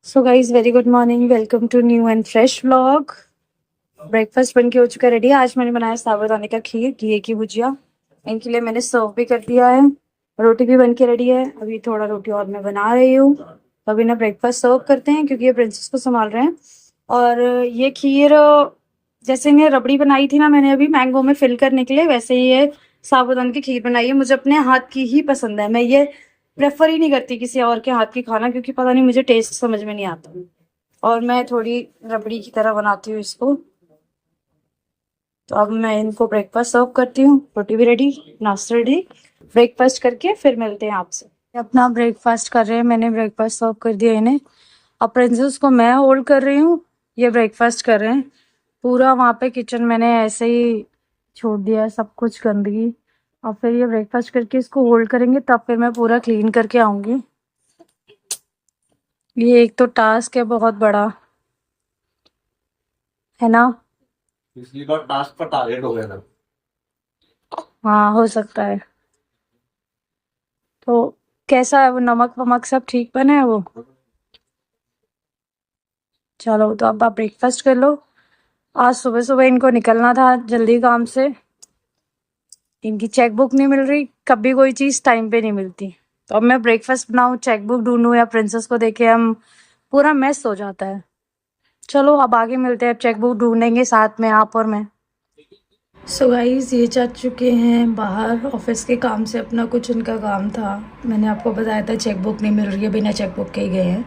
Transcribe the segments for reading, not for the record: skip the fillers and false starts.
So guys very good morning, welcome to new and fresh vlog. Breakfast बन के हो चुका है रेडी। आज मैंने बनाया साबूदाने का खीर, घी की भुजिया। इनके लिए मैंने सर्व भी कर दिया है। रोटी भी बन के रेडी है। अभी थोड़ा रोटी और मैं बना रही हूँ, तो अभी ना ब्रेकफास्ट सर्व करते हैं क्योंकि ये प्रिंसेस को संभाल रहे हैं। और ये खीर जैसे इन्हें रबड़ी बनाई थी ना मैंने अभी मैंगो में फिल करने के लिए, वैसे ही ये साबूदाने की खीर बनाई है। मुझे अपने हाथ की ही पसंद है। मैं ये प्रेफर ही नहीं करती किसी और के हाथ की खाना, क्योंकि पता नहीं मुझे टेस्ट समझ में नहीं आता। और मैं थोड़ी रबड़ी की तरह बनाती हूँ इसको। तो अब मैं इनको ब्रेकफास्ट सर्व करती हूँ। रोटी भी रेडी, नाश्ता रेडी। ब्रेकफास्ट करके फिर मिलते हैं आपसे। अपना ब्रेकफास्ट कर रहे हैं, मैंने ब्रेकफास्ट सर्व कर दिया इन्हें। अब प्रिंसेस को मैं होल्ड कर रही हूँ, ये ब्रेकफास्ट कर रहे हैं। पूरा वहाँ पे किचन मैंने ऐसे ही छोड़ दिया है, सब कुछ गंदगी। और फिर ये ब्रेकफास्ट करके इसको होल्ड करेंगे, तब फिर मैं पूरा क्लीन करके आऊंगी। ये एक तो टास्क है बहुत बड़ा, है ना? पिछली बार टास्क पर टारगेट हो गया था। हाँ, हो सकता है। तो कैसा है वो, नमक वमक सब ठीक बना है वो? चलो, तो अब आप ब्रेकफास्ट कर लो। आज सुबह सुबह इनको निकलना था जल्दी काम से। इनकी चेकबुक नहीं मिल रही, कभी कोई चीज़ टाइम पे नहीं मिलती। तो अब मैं ब्रेकफास्ट बनाऊँ, चेकबुक ढूंढूँ या प्रिंसेस को देखे, हम पूरा मेस हो जाता है। चलो अब आगे मिलते हैं, चेकबुक ढूंढेंगे साथ में आप और मैं। सो गाइस, ये जा चुके हैं बाहर ऑफिस के काम से। अपना कुछ उनका काम था, मैंने आपको बताया था चेकबुक नहीं मिल रही है, बिना चेकबुक के ही गए हैं।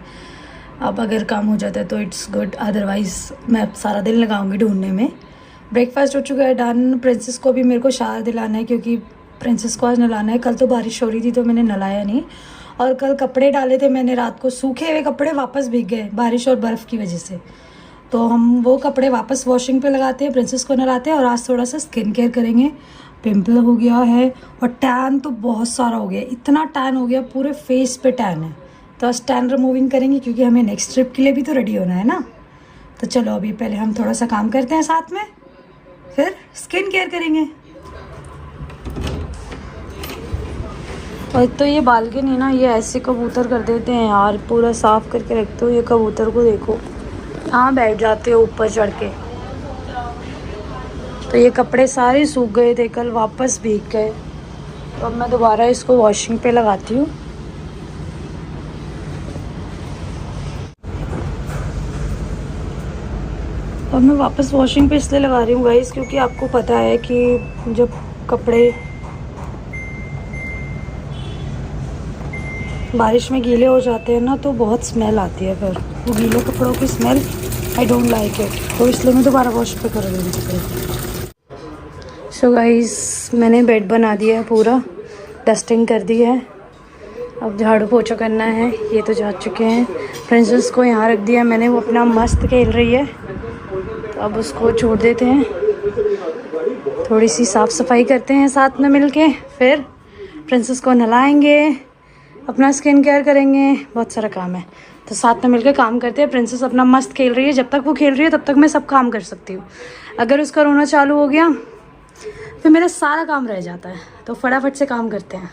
अब अगर काम हो जाता है तो इट्स गुड, अदरवाइज़ मैं सारा दिन लगाऊंगी ढूंढने में। ब्रेकफास्ट हो चुका है डन। प्रिंसेस को भी मेरे को शावर दिलाना है, क्योंकि प्रिंसेस को आज नहलाना है। कल तो बारिश हो रही थी तो मैंने नहलाया नहीं। और कल कपड़े डाले थे मैंने रात को, सूखे हुए कपड़े वापस भीग गए बारिश और बर्फ़ की वजह से। तो हम वो कपड़े वापस वॉशिंग पे लगाते हैं, प्रिंसेस को नहलाते हैं। और आज थोड़ा सा स्किन केयर करेंगे। पिंपल हो गया है और टैन तो बहुत सारा हो गया, इतना टैन हो गया, पूरे फेस पे टैन है। तो आज टैन रिमूविंग करेंगे, क्योंकि हमें नेक्स्ट ट्रिप के लिए भी तो रेडी होना है ना। तो चलो अभी पहले हम थोड़ा सा काम करते हैं साथ में, फिर स्किन केयर करेंगे। और तो ये बालकनी ना, ये ऐसे कबूतर कर देते हैं यार, पूरा साफ करके रखते हो। ये कबूतर को देखो, कहाँ बैठ जाते हो ऊपर चढ़ के। तो ये कपड़े सारे सूख गए थे कल, वापस भीग गए। तो अब मैं दोबारा इसको वॉशिंग पे लगाती हूँ। और मैं वापस वॉशिंग पे इसलिए लगा रही हूँ गाइस, क्योंकि आपको पता है कि जब कपड़े बारिश में गीले हो जाते हैं ना, तो बहुत स्मेल आती है। फिर वो गीले कपड़ों की smell, I don't like it. तो इसलिए मैं दोबारा वॉश पे कर रही हूँ कपड़े। सो गाइस, मैंने बेड बना दिया है, पूरा डस्टिंग कर दी है। अब झाड़ू पोछा करना है। ये तो जा चुके हैं। प्रिंसेस को यहाँ रख दिया मैंने, वो अपना मस्त खेल रही है। तो अब उसको छोड़ देते हैं, थोड़ी सी साफ़ सफाई करते हैं साथ में मिलके। फिर प्रिंसेस को नहलाएंगे, अपना स्किन केयर करेंगे, बहुत सारा काम है। तो साथ में मिलकर काम करते हैं। प्रिंसेस अपना मस्त खेल रही है, जब तक वो खेल रही है तब तक मैं सब काम कर सकती हूँ। अगर उसका रोना चालू हो गया फिर मेरा सारा काम रह जाता है। तो फटाफट से काम करते हैं।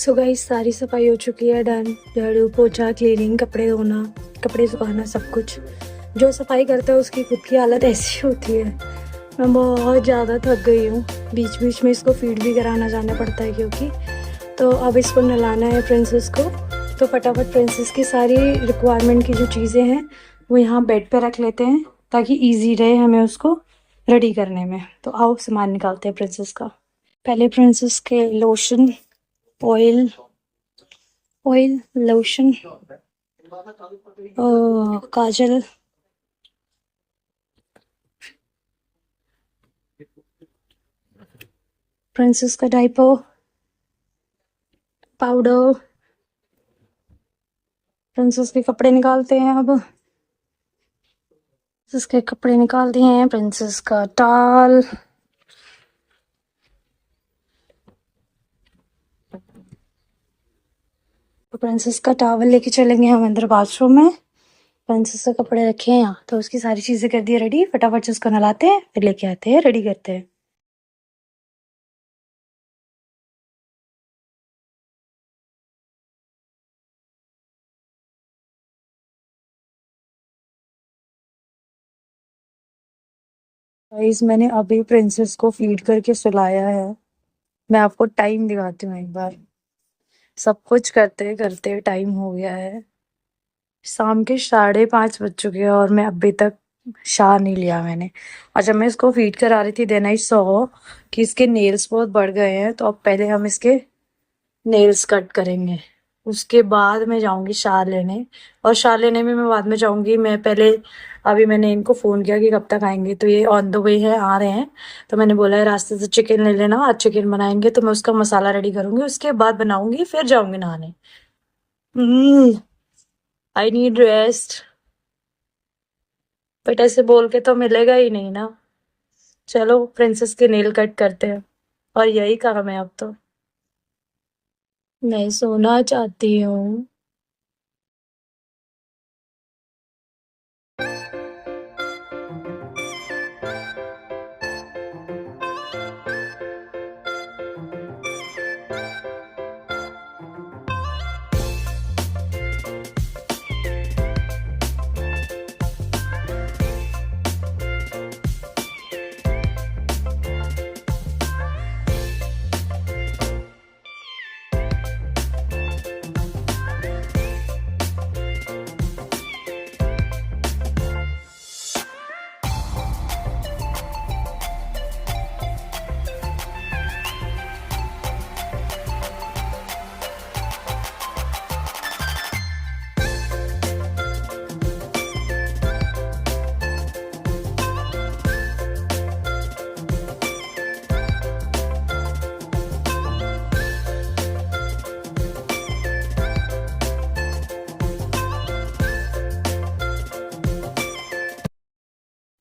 सो गाइस सारी सफाई हो चुकी है, डन। झाड़ू पोछा क्लीनिंग, कपड़े धोना, कपड़े सुखाना, सब कुछ। जो सफाई करता है उसकी खुद की हालत ऐसी होती है। मैं बहुत ज़्यादा थक गई हूँ। बीच बीच में इसको फीड भी कराना जाना पड़ता है क्योंकि। तो अब इसको नहलाना है प्रिंसेस को। तो फटाफट प्रिंसेस की सारी रिक्वायरमेंट की जो चीज़ें हैं वो यहाँ बेड पे रख लेते हैं ताकि इजी रहे हमें उसको रेडी करने में। तो आओ सामान निकालते हैं प्रिंसेस का। पहले प्रिंसेस के लोशन, ऑयल, लोशन, काजल, प्रिंसेस का डायपर, पाउडर। प्रिंसेस के कपड़े निकालते हैं अब। प्रिंसेस के कपड़े निकाल दिए हैं। प्रिंसेस का टाल, तो प्रिंसेस का टावल लेके चलेंगे हम अंदर बाथरूम में। प्रिंसेस के कपड़े रखे हैं यहाँ, तो उसकी सारी चीजें कर दी रेडी। फटाफट से उसको नहलाते हैं, फिर लेके आते हैं, रेडी करते हैं। गाइस मैंने अभी प्रिंसेस को फीड करके सुलाया है। मैं आपको टाइम दिखाती हूँ एक बार। सब कुछ करते करते टाइम हो गया है, शाम के 5:30 बज चुके हैं और मैं अभी तक शावर नहीं लिया मैंने। और जब मैं इसको फीड करा रही थी देन आई सॉ कि इसके नेल्स बहुत बढ़ गए हैं। तो अब पहले हम इसके नेल्स कट करेंगे, उसके बाद मैं जाऊंगी शावर लेने। और शावर लेने में मैं बाद में जाऊंगी। मैं पहले अभी मैंने इनको फ़ोन किया कि कब तक आएंगे, तो ये ऑन द वे है, आ रहे हैं। तो मैंने बोला है रास्ते से चिकन ले लेना, आज चिकन बनाएंगे। तो मैं उसका मसाला रेडी करूंगी, उसके बाद बनाऊंगी, फिर जाऊंगी नहाने। आई नीड रेस्ट, बट ऐसे बोल के तो मिलेगा ही नहीं ना। चलो प्रिंसेस के नेल कट करते हैं, और यही काम है अब तो। मैं सोना चाहती हूँ।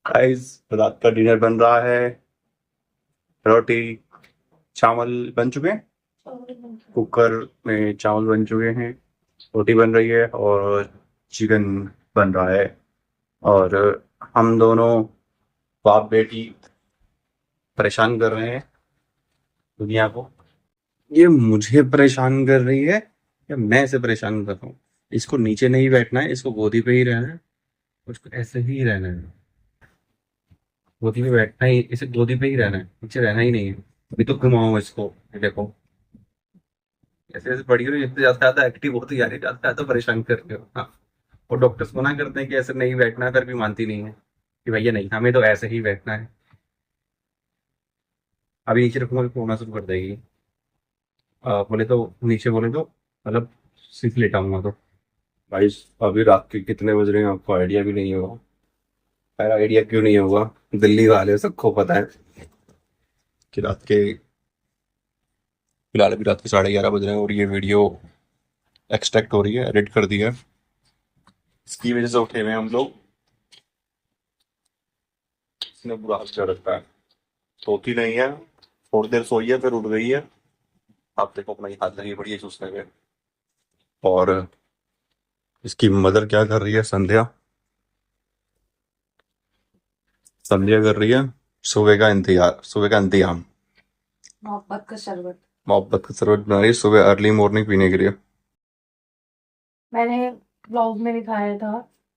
गाइस रात का डिनर बन रहा है। रोटी चावल बन चुके हैं, कुकर में चावल बन चुके हैं, रोटी बन रही है और चिकन बन रहा है। और हम दोनों बाप बेटी परेशान कर रहे हैं दुनिया को। ये मुझे परेशान कर रही है या मैं इसे परेशान कर रहा हूँ? इसको नीचे नहीं बैठना है, इसको गोदी पे ही रहना है, उसको ऐसे ही रहना है। गोदी पे बैठना ही, इसे गोदी पे ही रहना है, नीचे रहना ही नहीं है। अभी तो घुमाऊंगा इसको, ये देखो ऐसे ऐसे पड़ी हुई, जितने ज्यादा ज्यादा एक्टिव होती जा रही है, ज्यादा ज्यादा परेशान कर रहे हो। हाँ, और डॉक्टर्स मना करते हैं कि ऐसे नहीं बैठना है, फिर भी मानती नहीं है कि भैया नहीं, हमें तो ऐसे ही बैठना है। अभी नीचे रखूंगा तो होना शुरू कर देगी। बोले तो नीचे, बोले तो मतलब सिर्फ लेटाऊंगा तो। भाई अभी रात के कितने बज रहे हैं आपको आइडिया भी नहीं होगा। मेरा आइडिया क्यों नहीं होगा, दिल्ली वाले सबको पता है कि रात के, फिलहाल अभी रात के 11:30 बज रहे हैं और ये वीडियो एक्सट्रैक्ट हो रही है, एडिट कर दिया है। इसकी वजह से उठे हुए हैं हम लोग। इसने बुरा हाल कर रखा है, सोती नहीं है, थोड़ी देर सोई है फिर उठ गई है। आप देखो अपना ही हाथ लगी पड़ी है चूसने में। और इसकी मदर क्या कर रही है, संध्या संध्या कर रही है सुबह का इंतजार, सुबह का इंतजाम। मोहब्बत का शरबत। मोहब्बत का शरबत बना रही है सुबह अर्ली मॉर्निंग पीने के लिए। मैंने ब्लॉग में दिखाया था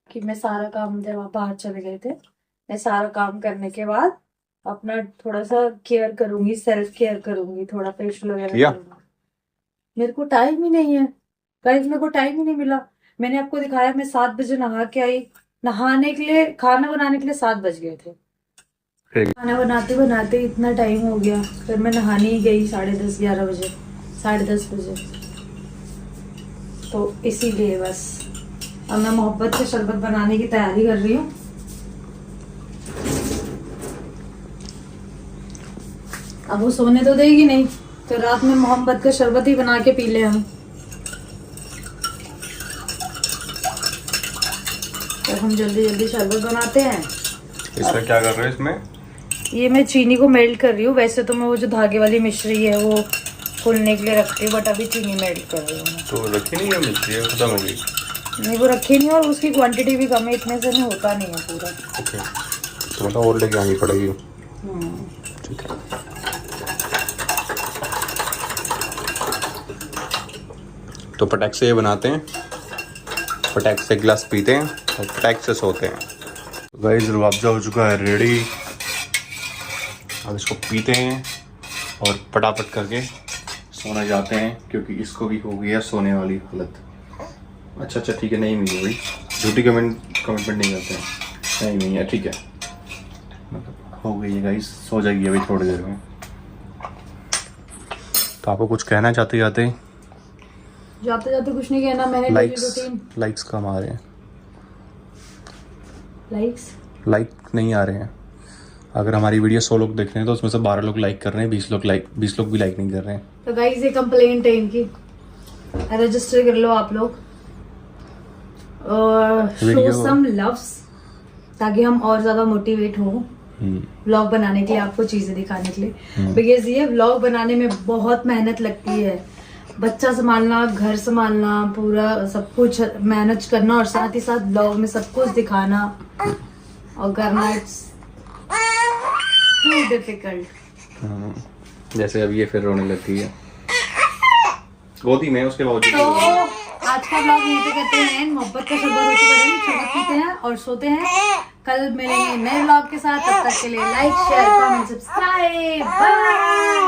कि मैं सारा काम, जब आप बाहर चले गए थे, मैं सारा काम करने के बाद अपना थोड़ा सा केयर करूंगी, सेल्फ केयर करूंगी, थोड़ा फेशियल वगैरह किया? करूंगी। मेरे को टाइम ही नहीं है गाइस, मेरे को टाइम ही नहीं मिला। मैंने आपको दिखाया, मैं 7 बजे नहा के आई। नहाने के लिए, खाना बनाने के लिए 7 बज गए थे। ठीक। खाना बनाते बनाते इतना टाइम हो गया, फिर मैं नहाने ही गई 10:30 11 बजे, 10:30 बजे। तो इसीलिए बस अब मैं मोहब्बत का शरबत बनाने की तैयारी कर रही हूँ। अब वो सोने तो देगी नहीं, तो रात में मोहब्बत का शरबत ही बना के पी ले हम। तो हम जल्दी जल्दी शरबत बनाते हैं। इसमें क्या कर रहे हो इसमें? ये मैं चीनी को मेल्ट कर रही हूँ। वैसे तो मैं वो जो धागे वाली मिश्री है वो फूलने के लिए रखती हूँ, बट अभी चीनी मेल्ट कर रही हूँ मैं। तो रखी नहीं है मिर्ची, खत्म हो गई। नहीं, वो रखी नहीं, और उसकी क्वांटिटी भी कम है, इतने से नहीं होता नहीं है पूरा। ओके, तो मतलब और लेके आनी पड़ेगी। ठीक है। तो पटैक से ये बनाते हैं, पटैक से गिलास पीते हैं और पटैक से सोते हैं। गाइस रुआबजा हो चुका है रेडी। अब इसको पीते हैं और फटाफट करके सोने जाते हैं, क्योंकि इसको भी हो गई है सोने वाली हालत। अच्छा ठीक है, नहीं मिली भाई, झूठी कमिटमेंट नहीं करते हैं। नहीं है, ठीक है, मतलब हो गई है गाइस, सो जाएगी अभी थोड़ी देर में। तो आपको कुछ कहना चाहते जाते जाते कुछ नहीं कहना। मैंने लाइक्स कम आ रहे हैं, लाइक नहीं आ रहे हैं। अगर हमारी वीडियो 100 लोग देख रहे हैं तो उसमें से 12 लोग लाइक कर रहे हैं, 20 लोग भी लाइक नहीं कर रहे हैं। तो गाइस ये कंप्लेंट है इनकी, रजिस्टर कर लो आप लोग और शो सम लव्स, ताकि हम और ज्यादा मोटिवेट हो व्लॉग बनाने के लिए, आपको चीजें दिखाने के लिए। बिकॉज ये व्लॉग बनाने में बहुत मेहनत लगती है। बच्चा संभालना, घर संभालना, पूरा सब कुछ मैनेज करना, और साथ ही साथ ब्लॉग में सब कुछ दिखाना और करना, इट्स टू डिफिकल्ट। जैसे अब ये फिर रोने लगती है गोदी में, उसके बावजूद। तो आज का ब्लॉग यहीं पे करते हैं। मोहब्बत का शरबत हो चुका है, शरबत पीते हैं और सोते हैं। कल मिलेंगे नए ब्लॉग के साथ, तब तक के लिए like share comment subscribe, bye.